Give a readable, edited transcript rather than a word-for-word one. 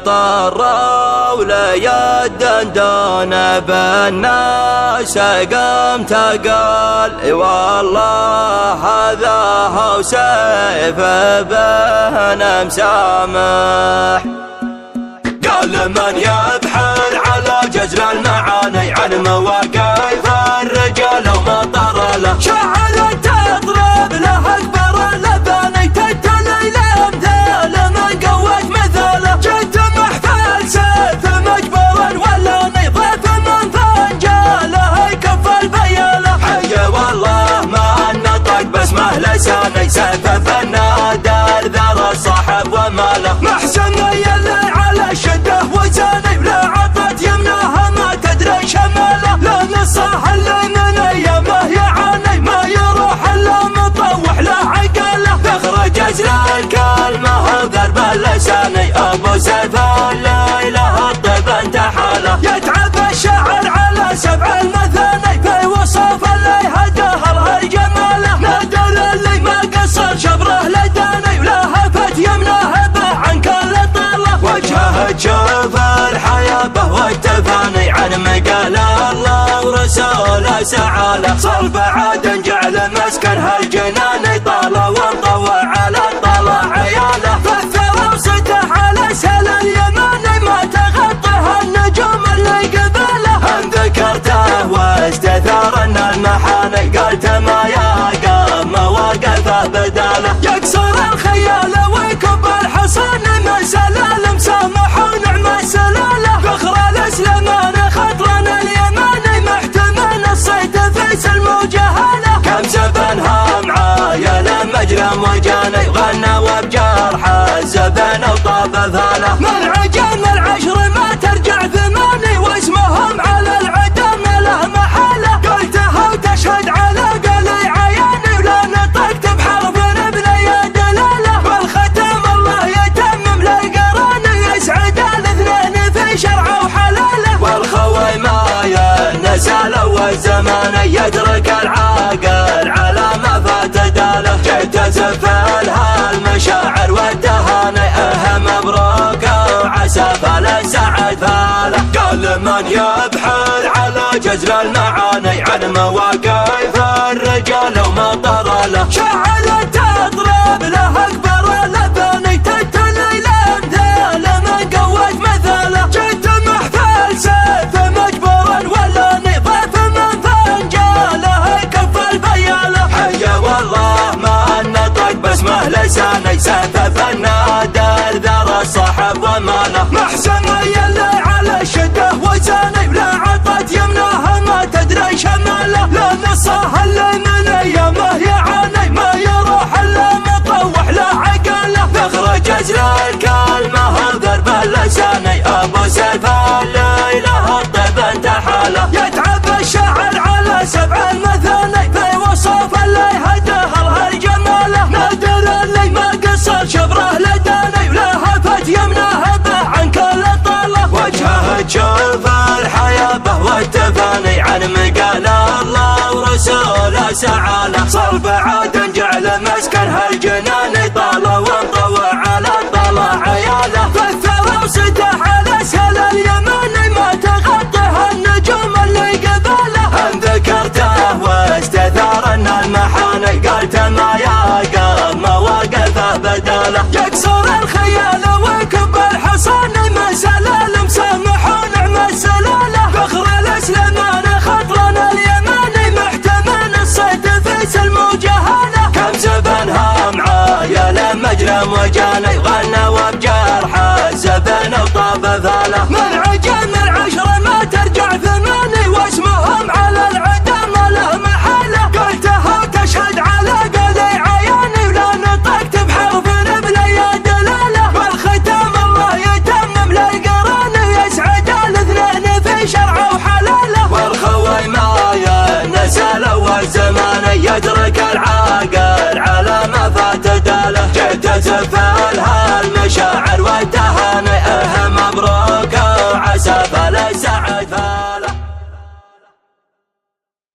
طروا لي الدندون بالناس قمت قال والله هذا هو سيف بن مسامح. قال من يبحث على جزر المعاني عن مواقف الرجال وما طر له شعل تضرب له اكبر اللباني تتلي الامثال من قوت مثاله جيت محفل سيف مجبر ولا ضيف من فنجاله يكف البياله حي والله ما نطق باسمه لساني سيف فنادى ذر الصاحب وماله محسن يلي على الشده وزاني ولا عطت يمناها ما تدري شماله لا نصاح اللي من ايامه يعاني ما يروح الا مطوح له عقاله تخرج ازل الكلمه وضرب اللساني ابو سيف الليله الطيب انتحاله يتعب الشاعر على سبع المثاني في وصف اللي هداه الجماله نادر اللي ما قصر شبره لداني ولا هفت يمناه به عن كل طاله وجهه تشوف الحياه به والتفاني عن مقال الله ورسوله سعاله صلب عاد جعل مسكن هالجنان طاله وانطوى على الطلع عياله فثر وصده على سهل اليماني ما تغطيها النجوم اللي قباله ان ذكرته واستثار ان المحاني قلت ما يقام مواقفه بداله يكسر الخيال ويكب الحصان من سلالم سامح ونعم السلاله فخر الاسلمان خطرنا اليماني محتمل الصيد في سلم وجهاله كم زبنها معايا مجرم وجاني غنى وبجرح الزبن وطاب ثاله من عجم العشر ما ترجع ثماني واسمهم على العدم له محاله قلتها وتشهد على قلي عياني ولا نطقت بحرف بلا دلاله والختم الله يتمم للقراني يسعد الاثنين في شرعه وحلاله والخوي ما ينسى والزمان يترك العاقل على ما فات داله جيت ازفلها المشاعر والتهاني مبروك وعسى فلسعد فاله قال من يبحث على جزر المعاني عن مواقف الرجال وما طر له شعل تضرب له اكبر اللباني تتلي الامثال من قوت مثاله جيت محفل سيف مجبر ولا ضيف من فنجاله يكف البياله حي والله ما نطق باسمه لساني سيف فنادى ذر الصاحب وماله محسن يلي على الشده وزاني ولا عطت يمناها ما تدري شماله لا نصاها اللي من ايامه يعاني ما يروح الا مطوح له عقاله تخرج ازل الكلمه وضرب اللساني ابو سيف الليله الطيب انتحاله يتعب الشاعر على سبع المثاني في وصف اللي هداه الجماله نادر اللي ما قصر شبره لداني ولا هفت يمناه به عن كل طاله وجهه تشوف الحياه به والتفاني عن مقال الله ورسوله سعاله صلب عاد جعل مسكن هالجنان طاله وانطوى على الطلع عياله فثر وصده على سهل اليماني ما تغطيها النجوم اللي قباله ان ذكرته واستثار ان المحاني قلت ما يقام مواقفه بداله يكسر الخيال ويكب الحصان من سلالم سامح ونعم السلاله فخر الاسلمان خطرنا اليماني محتمل الصيد في سلم وجهاله كم زبنها معايا مجرم وجاني غنى وبجرح الزبن وطاب ثاله